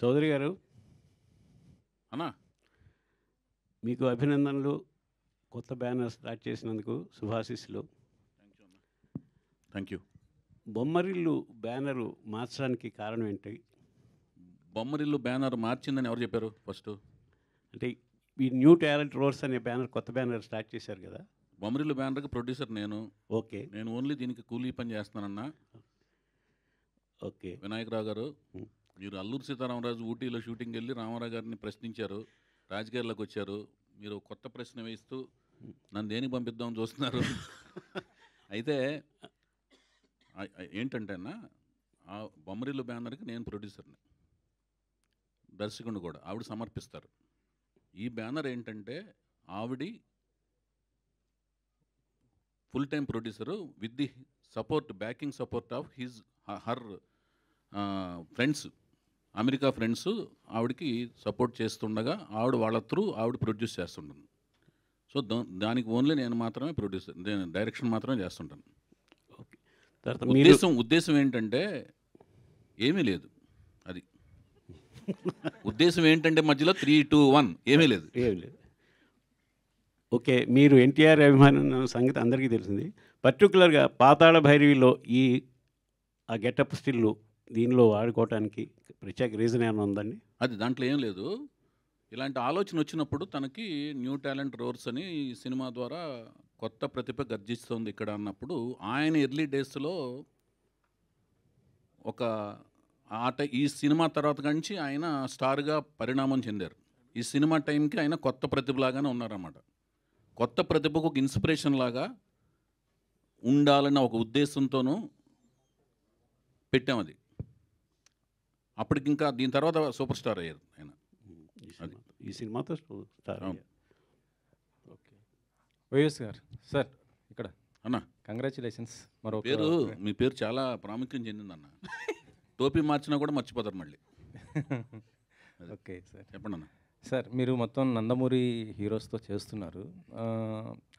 చౌదరి గారు, అన్నా మీకు అభినందనలు. కొత్త బ్యానర్ స్టార్ట్ చేసినందుకు శుభాశీస్సులు. Thank you. బొమ్మరిల్లు బ్యానరు మార్చడానికి కారణం ఏంటి? బొమ్మరిల్లు బ్యానర్ మార్చిందని ఎవరు చెప్పారు ఫస్ట్? అంటే ఈ న్యూ టాలెంట్ రోడ్స్ అనే బ్యానర్, కొత్త బ్యానర్ స్టార్ట్ చేశారు కదా. బొమ్మరిల్లు బ్యానర్కి ప్రొడ్యూసర్ నేను. ఓకే. నేను ఓన్లీ దీనికి కూలీ పని చేస్తున్నానన్నా. ఓకే. వినాయకరావు గారు, మీరు అల్లూరు సీతారామరాజు ఊటీలో షూటింగ్కి వెళ్ళి రామారావు గారిని ప్రశ్నించారు, రాజకీయాల్లోకి వచ్చారు. మీరు కొత్త ప్రశ్న వేస్తూ నన్ను దేనికి పంపిద్దామని చూస్తున్నారు. అయితే ఏంటంటే అన్న, ఆ బొమ్మరిల్లు బ్యానర్కి నేను ప్రొడ్యూసర్ని, దర్శకుడిని కూడా. ఆవిడ సమర్పిస్తారు. ఈ బ్యానర్ ఏంటంటే ఆవిడి full time producer with the support, backing support of her friends, America friends ఆవిడకి సపోర్ట్ చేస్తుండగా ఆవిడ వాళ్ళ త్రూ ఆవిడ ప్రొడ్యూస్ చేస్తుంటాను. సో దానికి ఓన్లీ నేను మాత్రమే ప్రొడ్యూసర్, నేను డైరెక్షన్ మాత్రమే చేస్తుంటాను. ఓకే. తర్వాత ఉద్దేశం ఏంటంటే ఏమీ లేదు. అది ఉద్దేశం ఏంటంటే మధ్యలో 3, 2, 1 ఏమీ లేదు. ఓకే. మీరు ఎన్టీఆర్ అభిమానం సంగతి అందరికీ తెలిసింది. పర్టికులర్గా పాతాళ భైరవిలో ఆ గెటప్ స్టిల్లు దీనిలో వాడుకోవటానికి ప్రత్యేక రీజన్ ఏమైనా ఉందండి? అది దాంట్లో ఏం లేదు. ఇలాంటి ఆలోచన వచ్చినప్పుడు తనకి న్యూ టాలెంట్ రోర్స్ అని సినిమా ద్వారా కొత్త ప్రతిభ గర్జిస్తుంది ఇక్కడ అన్నప్పుడు, ఆయన ఎర్లీ డేస్లో ఒక ఈ సినిమా తర్వాత నుంచి ఆయన స్టార్గా పరిణామం చెందారు. ఈ సినిమా టైంకి ఆయన కొత్త ప్రతిభలాగానే ఉన్నారన్నమాట. కొత్త ప్రతిభకు ఒక ఇన్స్పిరేషన్ లాగా ఉండాలన్న ఒక ఉద్దేశంతోనూ పెట్టాం అది. అప్పటికి ఇంకా దీని తర్వాత సూపర్ స్టార్ అయ్యారు ఆయన. ఈ సినిమాతో స్టార్. ఓకే. వైఎస్ గారు సార్, ఇక్కడ అన్న కంగ్రాచులేషన్స్. పేరు, మీ పేరు చాలా ప్రాముఖ్యం చెందిందన్న. టోపీ మార్చినా కూడా మర్చిపోతారు మళ్ళీ. ఓకే సార్, చెప్పండి అన్న. సార్, మీరు మొత్తం నందమూరి హీరోస్తో చేస్తున్నారు.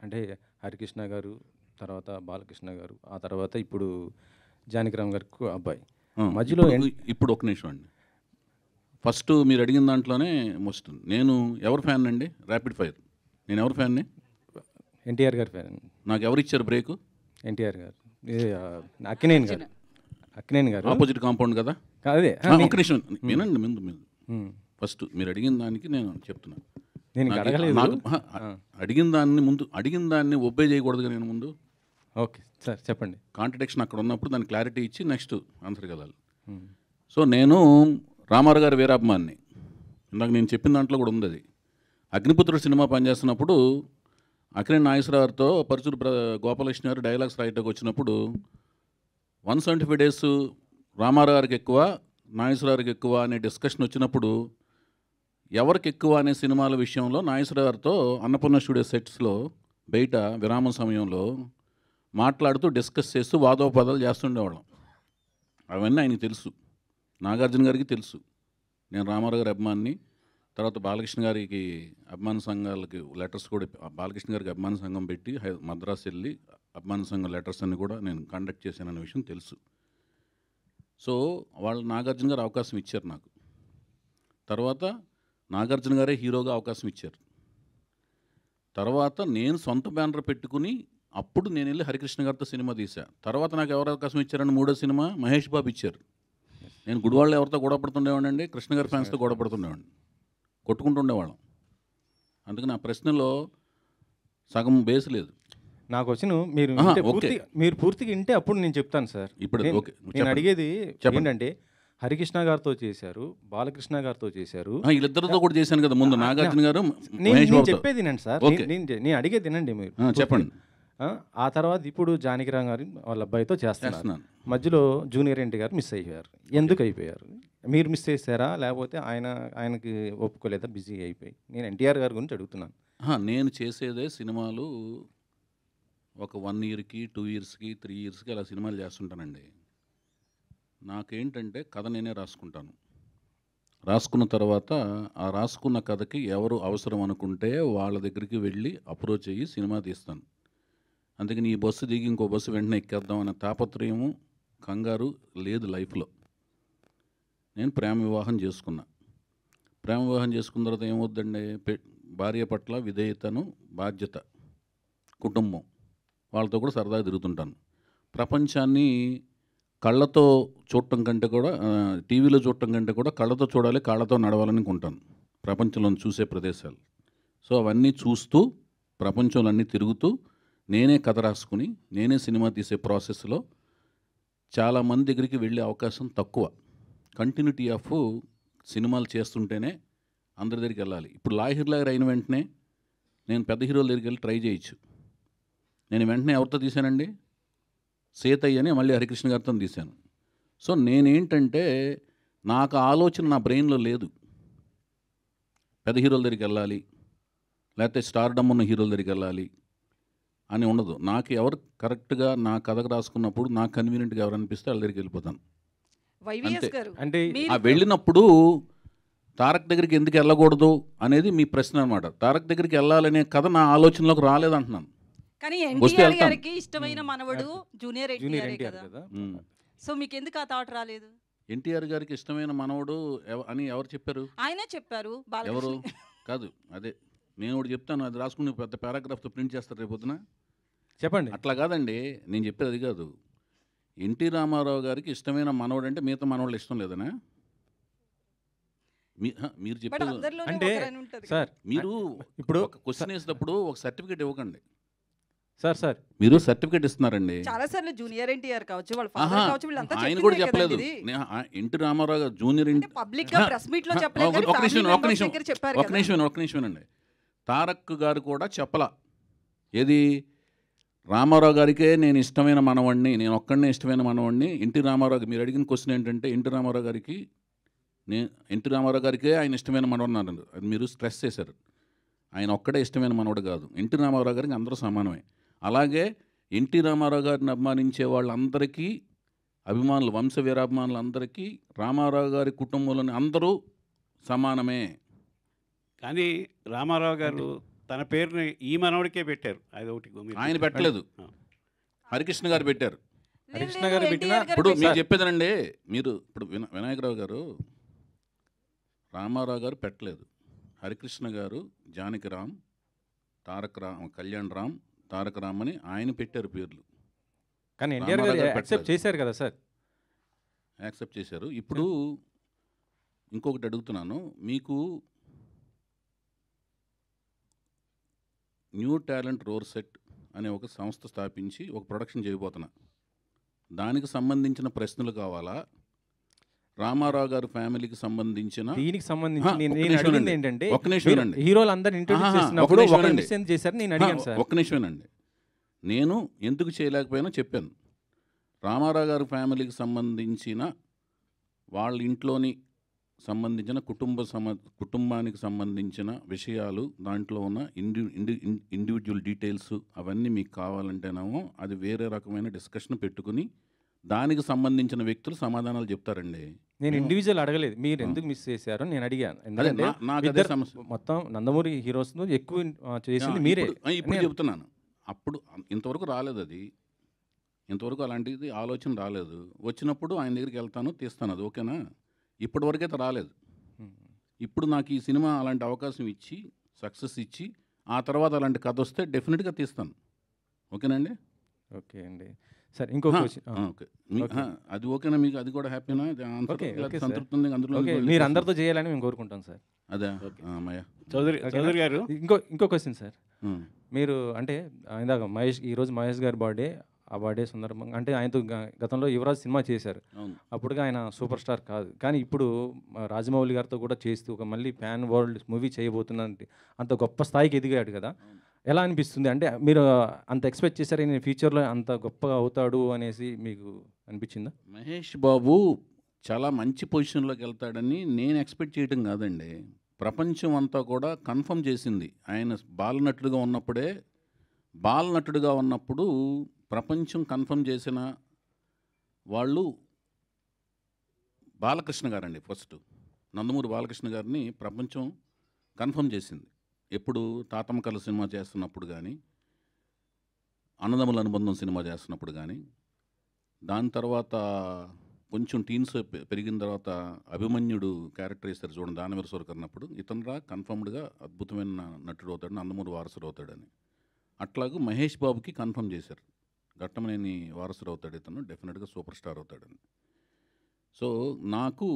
అంటే హరికృష్ణ గారు, తర్వాత బాలకృష్ణ గారు, ఆ తర్వాత ఇప్పుడు జానకిరామ్ గారికి అబ్బాయి మధ్యలో ఇప్పుడు ఒక నిమిషం అండి. ఫస్ట్ మీరు అడిగిన దాంట్లోనే మోస్ట్ నేను ఎవరు ఫ్యాన్ అండి? Rapid fire. నేను ఎవరు ఫ్యాన్ని? ఎన్టీఆర్ గారి ఫ్యాన్. నాకు ఎవరు ఇచ్చారు బ్రేకు? ఎన్టీఆర్ గారు. అక్కినేని గారు. అక్కినేని గారు ఆపోజిట్ కాంపౌండ్ కదా. అదే ఒక నిమిషం వినండి. ముందు ఫస్ట్ మీరు అడిగిన దానికి నేను చెప్తున్నాను. నేను అడిగిన దాన్ని ఒబ్బే చేయకూడదుగా నేను ముందు. ఓకే సార్, చెప్పండి. కాంట్రడిక్షన్ అక్కడ ఉన్నప్పుడు దాన్ని క్లారిటీ ఇచ్చి నెక్స్ట్ ఆన్సర్ కదాలి. సో నేను రామారావు గారి వీరాభిమాన్ని. ఇందాక నేను చెప్పిన దాంట్లో కూడా ఉంది అది. అగ్నిపుత్రుడు సినిమా పనిచేస్తున్నప్పుడు అక్కినేని నాగేశ్వరరావుతో పరుచూరు గోపాలకృష్ణ గారు డైలాగ్స్ రాయటకు వచ్చినప్పుడు 175 days రామారావు గారికి ఎక్కువ, నాగేశ్వరరావుకి ఎక్కువ అనే డిస్కషన్ వచ్చినప్పుడు ఎవరికి ఎక్కువ అనే సినిమాల విషయంలో నాగేశ్వరరావు గారితో అన్నపూర్ణ స్టూడియో సెట్స్లో బయట విరామం సమయంలో మాట్లాడుతూ డిస్కస్ చేస్తూ వాదోపదాలు చేస్తుండేవాళ్ళం. అవన్నీ ఆయనకి తెలుసు, నాగార్జున గారికి తెలుసు. నేను రామారావు గారి అభిమాన్ని. తర్వాత బాలకృష్ణ గారికి అభిమాన సంఘాలకి లెటర్స్ కూడా, బాలకృష్ణ గారికి అభిమాన సంఘం పెట్టి మద్రాసు వెళ్ళి అభిమాన సంఘం లెటర్స్ అన్ని కూడా నేను కండక్ట్ చేశానన్న విషయం తెలుసు. సో వాళ్ళు నాగార్జున గారు అవకాశం ఇచ్చారు నాకు. తర్వాత నాగార్జున గారే హీరోగా అవకాశం ఇచ్చారు. తర్వాత నేను సొంత బ్యానర్ పెట్టుకుని అప్పుడు నేను వెళ్ళి హరికృష్ణ గారితో సినిమా తీసా. తర్వాత నాకు ఎవరు అవకాశం ఇచ్చారని మూడో సినిమా మహేష్ బాబు ఇచ్చారు. నేను గుడివాళ్ళు ఎవరితో గొడవ పడుతుండేవాడిని అండి, కృష్ణ గారి ఫ్యాన్స్తో గొడవ పడుతుండేవాడిని, కొట్టుకుంటుండేవాళ్ళం. అందుకని ఆ ప్రశ్నలో సగం బేస్ లేదు. నాకు వచ్చిన మీరు పూర్తిగా వింటే అప్పుడు నేను చెప్తాను సార్. ఇప్పుడు నేను అడిగేది ఏంటంటే, హరికృష్ణ గారితో చేశారు, బాలకృష్ణ గారితో చేశారు, వీళ్ళిద్దరితో కూడా చేశాను కదా ముందు, నాగార్జున గారు. నేను చెప్పేది వినండి సార్, నేను అడిగేది వినండి మీరు. చెప్పండి. ఆ తర్వాత ఇప్పుడు జానకిరామ్ గారు వాళ్ళ అబ్బాయితో చేస్తున్నాను. మధ్యలో జూనియర్ ఎన్టీ గారు మిస్ అయిపోయారు. ఎందుకు అయిపోయారు? మీరు మిస్ చేశారా, లేకపోతే ఆయనకి ఒప్పుకోలేదా, బిజీ అయిపోయి? నేను ఎన్టీఆర్ గారి గురించి అడుగుతున్నాను. నేను చేసేదే సినిమాలు ఒక 1 yearకి 2 yearsకి 3 yearsకి అలా సినిమాలు చేస్తుంటానండి. నాకేంటంటే కథ నేనే రాసుకుంటాను. రాసుకున్న తర్వాత ఆ రాసుకున్న కథకి ఎవరు అవసరం అనుకుంటే వాళ్ళ దగ్గరికి వెళ్ళి అప్రోచ్ అయ్యి సినిమా తీస్తాను. అందుకని ఈ బస్సు దిగి ఇంకో బస్సు వెంటనే ఎక్కేద్దాం అనే తాపత్రయము, కంగారు లేదు లైఫ్లో. నేను ప్రేమ వివాహం చేసుకున్నా. ప్రేమ వివాహం చేసుకున్న తర్వాత ఏమవుద్దండి, భార్య పట్ల విధేయతను, బాధ్యత, కుటుంబం, వాళ్ళతో కూడా సరదాగా తిరుగుతుంటాను. ప్రపంచాన్ని కళ్ళతో చూడటం కంటే కూడా టీవీలో చూడటం కంటే కూడా కళ్ళతో చూడాలి, కాళ్ళతో నడవాలని కొంటాను ప్రపంచంలో చూసే ప్రదేశాలు. సో అవన్నీ చూస్తూ ప్రపంచంలో అన్నీ తిరుగుతూ నేనే కథ రాసుకుని నేనే సినిమా తీసే ప్రాసెస్లో చాలామంది దగ్గరికి వెళ్ళే అవకాశం తక్కువ. కంటిన్యూటీ ఆఫ్ సినిమాలు చేస్తుంటేనే అందరి దగ్గరికి వెళ్ళాలి. ఇప్పుడు లాహిర్ లాగర్ అయిన వెంటనే నేను పెద్ద హీరోల దగ్గరికి వెళ్ళి ట్రై చేయొచ్చు. నేను వెంటనే ఎవరితో తీశానండి, సేతయ్య అని మళ్ళీ హరికృష్ణ గారితో తీశాను. సో నేనేంటంటే నాకు ఆలోచన నా బ్రెయిన్లో లేదు పెద్ద హీరోల దగ్గరికి వెళ్ళాలి, లేకపోతే స్టార్డమ్ ఉన్న హీరోల దగ్గరికి వెళ్ళాలి అని ఉండదు. నాకు ఎవరు కరెక్ట్గా నా కథకు రాసుకున్నప్పుడు నాకు కన్వీనియంట్గా ఎవరు అనిపిస్తే వాళ్ళ దగ్గరికి వెళ్ళిపోతాను. వైవిఎస్ గారు అంటే ఆ వెళ్ళినప్పుడు తారక్ దగ్గరికి ఎందుకు వెళ్ళకూడదు అనేది మీ ప్రశ్న అనమాట. తారక్ దగ్గరికి వెళ్ళాలనే కథ నా ఆలోచనలోకి రాలేదంటున్నాను. కానీ వస్తే ఎన్టీఆర్ వెళ్తాను. గారికి ఇష్టమైన మనవడు జూనియర్ జూనియర్ ఎన్టీఆర్ ఎన్టీఆర్ కదా. కదా. సో మీకు ఎందుకు ఆ థాట్ రాలేదు? ఎన్టీఆర్ గారికి ఇష్టమైన మనవడు అని ఎవరు చెప్పారు? ఆయనే చెప్పారు. ఎవరు? బాలకృష్ణ కాదు, అదే నేను ఒకటి చెప్తాను, అది రాసుకుని పెద్ద పారాగ్రాఫ్తో ప్రింట్ చేస్తారు రేపు పొద్దున. చెప్పండి. అట్లా కాదండి, నేను చెప్పేది అది కాదు. ఎన్టీ రామారావు గారికి ఇష్టమైన మనవడు అంటే మిగతా మనవాళ్ళు ఇష్టం లేదనా? మీరు బట్ చెప్పేది అందరిలోనే అంటే ఒకరని ఉంటది కదా. సార్ మీరు ఇప్పుడు ఒక క్వశ్చన్ వేసినప్పుడు ఒక సర్టిఫికేట్ ఇవ్వకండి. సార్ మీరు సర్టిఫికేట్ ఇస్తున్నారండి. చాలా సార్లు జూనియర్ ఎన్టీఆర్ కావచ్చు, వాళ్ళ ఆహా, ఫాదర్ కావచ్చు, వీళ్ళంతా ఆయన కూడా చెప్పిందే చెప్పలేదు. కదండి ఇది. ఎన్టీ రామారావు గారు జూనియర్ అంటే పబ్లిక్ గా ప్రెస్ మీట్ లో చెప్పలేదు కానీ ఒక ఫ్యామిలీ నిమిషం మెంబర్స్ దగ్గర చెప్పారు కదా. ఒక నిమిషం అండి. తారక్ గారు కూడా చెప్పలా. ఏది, రామారావు గారికే నేను ఇష్టమైన మనవాడిని, నేను ఒక్కడనే ఇష్టమైన మనవాడిని. ఎన్టీ రామారావు మీరు అడిగిన క్వశ్చన్ ఏంటంటే ఎన్టీ రామారావు గారికే ఆయన ఇష్టమైన మనవాడు అన్నారు. అది మీరు స్ట్రెస్ చేశారు. ఆయన ఒక్కడే ఇష్టమైన మనవాడు కాదు, ఎన్టీ రామారావు గారికి అందరూ సమానమే. అలాగే ఎన్టీ రామారావు గారిని అభిమానించే వాళ్ళందరికీ, అభిమానులు, వంశ వీరాభిమానులందరికీ రామారావు గారి కుటుంబంలోని అందరూ సమానమే. కానీ రామారావు గారు తన పేరుని ఈ మనవడికే పెట్టారు. అది ఒకటి ఆయన పెట్టలేదు, హరికృష్ణ గారు పెట్టారు. హరికృష్ణ గారు పెట్టిన ఇప్పుడు మీరు చెప్పేదనండి, మీరు ఇప్పుడు వినాయకరావు గారు రామారావు గారు పెట్టలేదు. హరికృష్ణ గారు, జానకిరామ్, కళ్యాణ్ రామ్, తారక రామ్ అని ఆయన పెట్టారు పేర్లు. కానీ ఎన్టీఆర్ గారు యాక్సెప్ట్ చేశారు కదా సార్. యాక్సెప్ట్ చేశారు. ఇప్పుడు ఇంకొకటి అడుగుతున్నాను, మీకు న్యూ టాలెంట్ రోర్ సెట్ అనే ఒక సంస్థ స్థాపించి ఒక ప్రొడక్షన్ చేయబోతున్నా. దానికి సంబంధించిన ప్రశ్నలు కావాలా, రామారావు గారి ఫ్యామిలీకి సంబంధించిన దీనికి సంబంధించి ఒక్క నేను నిమిషం అడిగింది అండి. ఏంటంటే ఒక్క నిమిషం మీరు అండి. హీరోలు అందరు ఇంట్రొడ్యూస్ ఆహా, చేసినప్పుడు ఒక్క నిమిషం ఒకరిని అండి. మిస్ ఎందుకు చేశారు నేను అడిగాను సార్. ఒక్క నిమిషమేనండి. నేను ఎందుకు చేయలేకపోయినా చెప్పాను. రామారావు గారి ఫ్యామిలీకి సంబంధించిన వాళ్ళ ఇంట్లోని సంబంధించిన కుటుంబానికి సంబంధించిన విషయాలు, దాంట్లో ఉన్న ఇండివిజువల్ డీటెయిల్స్ అవన్నీ మీకు కావాలంటేనేమో అది వేరే రకమైన డిస్కషన్ పెట్టుకుని దానికి సంబంధించిన వ్యక్తులు సమాధానాలు చెప్తారండి. నేను ఇండివిజువల్ అడగలేదు, మీరు ఎందుకు మిస్ చేశారు నేను అడిగాను. ఎందుకంటే నాకు అదే ఇద్దరు సమస్య. మొత్తం నందమూరి హీరోస్ ఎక్కువ చేసింది మీరే. ఇప్పుడు చెప్తున్నాను, అప్పుడు ఇంతవరకు రాలేదు అది, ఇంతవరకు అలాంటిది ఆలోచన రాలేదు. వచ్చినప్పుడు ఆయన దగ్గరికి వెళ్తాను, తీస్తాను, అది ఓకేనా. ఇప్పటివరకైతే రాలేదు. ఇప్పుడు నాకు ఈ సినిమా అలాంటి అవకాశం ఇచ్చి సక్సెస్ ఇచ్చి ఆ తర్వాత అలాంటి కథ వస్తే డెఫినెట్గా తీస్తాను. ఓకేనండి. ఓకే అండి. సరే ఇంకో క్వశ్చన్. ఓకే, అది ఓకేనా మీకు? అది కూడా హ్యాపీనా? సంతృప్తి ఉంది అందులో? మీరు అందరితో చేయాలని మేము కోరుకుంటాం సార్. అదే మయ చౌదరి గారు, ఇంకో క్వశ్చన్ సార్. మీరు అంటే ఇందాక ఈరోజు మహేష్ గారి బర్త్డే, ఆ బర్త్డే సందర్భంగా అంటే ఆయనతో గతంలో యువరాజ్ సినిమా చేశారు. అప్పుడుగా ఆయన సూపర్ స్టార్ కాదు, కానీ ఇప్పుడు రాజమౌళి గారితో కూడా చేస్తూ ఒక మళ్ళీ ప్యాన్ వరల్డ్ మూవీ చేయబోతున్నది, అంత గొప్ప స్థాయికి ఎదిగాడు కదా. ఎలా అనిపిస్తుంది? అంటే మీరు అంత ఎక్స్పెక్ట్ చేశారు నేను ఫ్యూచర్లో అంత గొప్పగా అవుతాడు అనేసి మీకు అనిపించిందా? మహేష్ బాబు చాలా మంచి పొజిషన్లోకి వెళ్తాడని నేను ఎక్స్పెక్ట్ చేయడం కాదండి, ప్రపంచం అంతా కూడా కన్ఫర్మ్ చేసింది. ఆయన బాలనటుడుగా ఉన్నప్పుడు ప్రపంచం కన్ఫర్మ్ చేసిన వాళ్ళు బాలకృష్ణ గారండి. ఫస్ట్ నందమూరి బాలకృష్ణ గారిని ప్రపంచం కన్ఫర్మ్ చేసింది. ఎప్పుడు తాతమ్మకల సినిమా చేస్తున్నప్పుడు కానీ, అన్నదమ్ముల అనుబంధం సినిమా చేస్తున్నప్పుడు కానీ, దాని తర్వాత కొంచెం టీన్స్ పెరిగిన తర్వాత అభిమన్యుడు క్యారెక్టర్ వేస్తారు చూడండి దానవీర సూరకర్ణ అప్పుడు ఇతనురా కన్ఫర్మ్డ్గా అద్భుతమైన నటుడు అవుతాడు, నందమూరి వారసుడు అవుతాడని. అట్లాగే మహేష్ బాబుకి కన్ఫర్మ్ చేశారు, ఘట్టమనేని వారసుడు అవుతాడు ఇతను, డెఫినెట్గా సూపర్ స్టార్ అవుతాడని. సో నాకు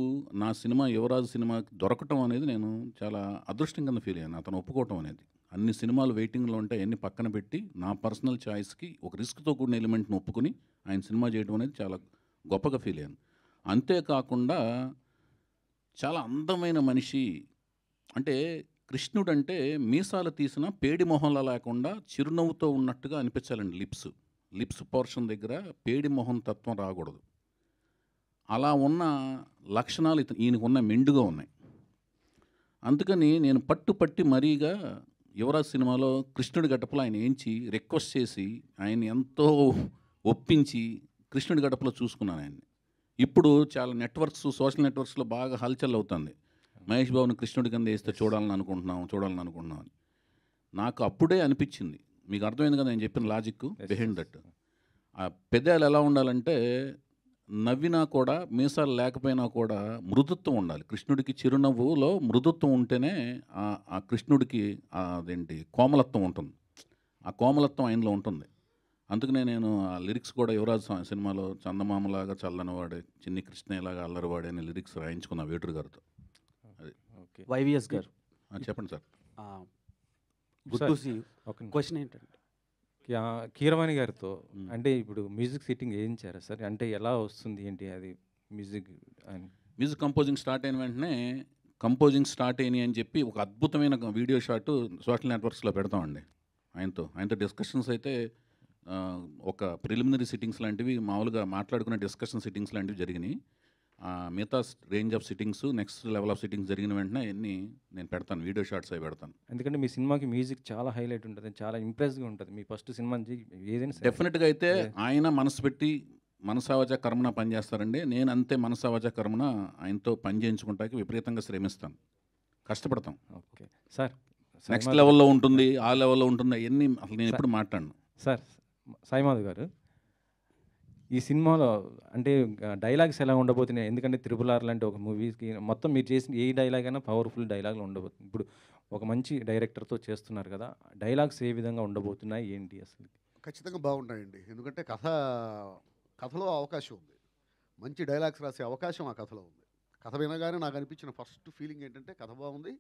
నా సినిమా యువరాజు సినిమా దొరకటం అనేది నేను చాలా అదృష్టం కింద ఫీల్ అయ్యాను. అతను ఒప్పుకోవటం అనేది, అన్ని సినిమాలు వెయిటింగ్లో ఉంటే అన్ని పక్కన పెట్టి నా పర్సనల్ చాయిస్కి ఒక రిస్క్తో కూడిన ఎలిమెంట్ని ఒప్పుకుని ఆయన సినిమా చేయడం అనేది చాలా గొప్పగా ఫీల్ అయ్యాను. అంతేకాకుండా చాలా అందమైన మనిషి, అంటే కృష్ణుడు అంటే మీసాలు తీసిన పేడి మొహంలా లేకుండా చిరునవ్వుతో ఉన్నట్టుగా అనిపించాలండి. లిప్స్ పోర్షన్ దగ్గర పేడి మొహం తత్వం రాకూడదు. అలా ఉన్న లక్షణాలు ఈయనకు ఉన్న మెండుగా ఉన్నాయి. అందుకని నేను పట్టి మరీగా యువరాజ్ సినిమాలో కృష్ణుడి గడపలో ఆయన ఏంచి రిక్వెస్ట్ చేసి ఆయన ఎంతో ఒప్పించి కృష్ణుడి గడపలో చూసుకున్నాను ఆయన్ని. ఇప్పుడు చాలా సోషల్ నెట్వర్క్స్లో బాగా హల్చల్ అవుతుంది, మహేష్ బాబుని కృష్ణుడి కింద వేస్తే చూడాలని అనుకుంటున్నాం అని. నాకు అప్పుడే అనిపించింది, మీకు అర్థమైంది కదా నేను చెప్పిన లాజిక్ బిహైండ్ దట్. ఆ పెదాలు ఎలా ఉండాలంటే నవ్వినా కూడా మీసాలు లేకపోయినా కూడా మృదుత్వం ఉండాలి. కృష్ణుడికి చిరునవ్వులో మృదుత్వం ఉంటేనే ఆ కృష్ణుడికి అదేంటి కోమలత్వం ఉంటుంది, ఆ కోమలత్వం ఆయనలో ఉంటుంది. అందుకనే నేను ఆ లిరిక్స్ కూడా యువరాజ్ సినిమాలో చందమామలాగా చల్లనివాడే, చిన్ని కృష్ణయ్యలాగా అల్లరివాడే అనే లిరిక్స్ రాయించుకున్నా వేటూరు గారితో. అది వైవిఎస్ గారు చెప్పండి sir. Good to see. Question ఏంటంటే కీరవాణి గారితో అంటే ఇప్పుడు మ్యూజిక్ సిట్టింగ్ వేయించారా సార్? అంటే ఎలా వస్తుంది ఏంటి అది మ్యూజిక్ కంపోజింగ్ స్టార్ట్ అయిన వెంటనే కంపోజింగ్ స్టార్ట్ అయినాయి అని చెప్పి ఒక అద్భుతమైన వీడియో షాట్ సోషల్ నెట్వర్క్స్లో పెడతామండి. ఆయనతో డిస్కషన్స్ అయితే ఒక ప్రిలిమినరీ సిట్టింగ్స్ లాంటివి మామూలుగా మాట్లాడుకునే డిస్కషన్ సిట్టింగ్స్ లాంటివి జరిగినాయి. మిగతా range of sittings, next level of sittings జరిగిన వెంటనే అన్నీ నేను పెడతాను, వీడియో షాట్స్ అవి పెడతాను. ఎందుకంటే మీ సినిమాకి మ్యూజిక్ చాలా హైలైట్ ఉంటుంది, చాలా ఇంప్రెస్గా ఉంటుంది. మీ ఫస్ట్ సినిమా ఏదైనా డెఫినెట్గా అయితే ఆయన మనసు పెట్టి మనసావజ కర్మన పనిచేస్తారండి. నేను అంతే మనసావజ కర్మన ఆయనతో పని చేయించుకుంటాకి విపరీతంగా శ్రమిస్తాను, కష్టపడతాం. ఓకే సార్, నెక్స్ట్ లెవెల్లో ఉంటుంది, ఆ లెవెల్లో ఉంటుంది, అవన్నీ అసలు నేను ఎప్పుడు మాట్లాడను. సార్ సాయిమాధవ్ గారు, ఈ సినిమాలో అంటే డైలాగ్స్ ఎలా ఉండబోతున్నాయి? ఎందుకంటే RRR లాంటి ఒక మూవీకి మొత్తం మీరు చేసిన ఏ డైలాగ్ అయినా పవర్ఫుల్ డైలాగ్లు ఉండబోతుంది. ఇప్పుడు ఒక మంచి డైరెక్టర్తో చేస్తున్నారు కదా, డైలాగ్స్ ఏ విధంగా ఉండబోతున్నాయి ఏంటి అసలు? ఖచ్చితంగా బాగుంటాయండి. ఎందుకంటే కథలో అవకాశం ఉంది, మంచి డైలాగ్స్ రాసే అవకాశం ఆ కథలో ఉంది. కథ వినగానే నాకు అనిపించిన ఫస్ట్ ఫీలింగ్ ఏంటంటే కథ బాగుంది,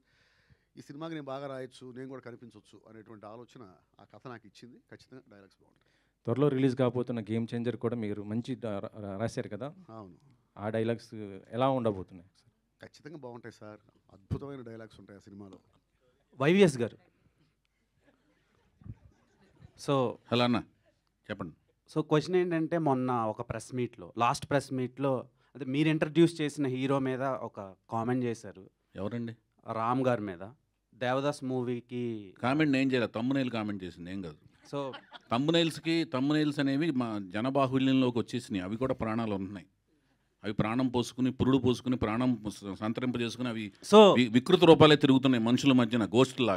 ఈ సినిమాకి నేను బాగా రాయొచ్చు, నేను కూడా కనిపించవచ్చు అనేటువంటి ఆలోచన ఆ కథ నాకు ఇచ్చింది. ఖచ్చితంగా డైలాగ్స్ బాగుంటాయి. త్వరలో రిలీజ్ కాబోతున్న గేమ్ చేంజర్ కూడా మీరు మంచి రాశారు కదా, అవును. ఆ డైలాగ్స్ ఎలా ఉండబోతున్నాయి? ఖచ్చితంగా బాగుంటాయి సార్, అద్భుతమైన డైలాగ్స్ ఉంటాయి ఆ సినిమాలో. వైవిఎస్ గారు, సో హలో అన్న చెప్పండి. సో క్వశ్చన్ ఏంటంటే మొన్న ఒక లాస్ట్ ప్రెస్ మీట్లో అదే మీరు ఇంట్రడ్యూస్ చేసిన హీరో మీద ఒక కామెంట్ చేశారు. ఎవరండి? రామ్ గారి మీద. దేవదాస్ మూవీకి కామెంట్ నేను చేయలేదు, తమ్మునైల్ కామెంట్ చేసింది, ఏం కాదు. సో తమ్మునైల్స్ అనేవి మా జనబాహుల్యంలోకి వచ్చేసినాయి, అవి కూడా ప్రాణాలు ఉంటున్నాయి. అవి ప్రాణం పోసుకుని, పురుడు పోసుకుని, ప్రాణం సంతరింపజేసుకుని అవి సో వికృత రూపాలే తిరుగుతున్నాయి మనుషుల మధ్యన, గోస్ట్ లాగా.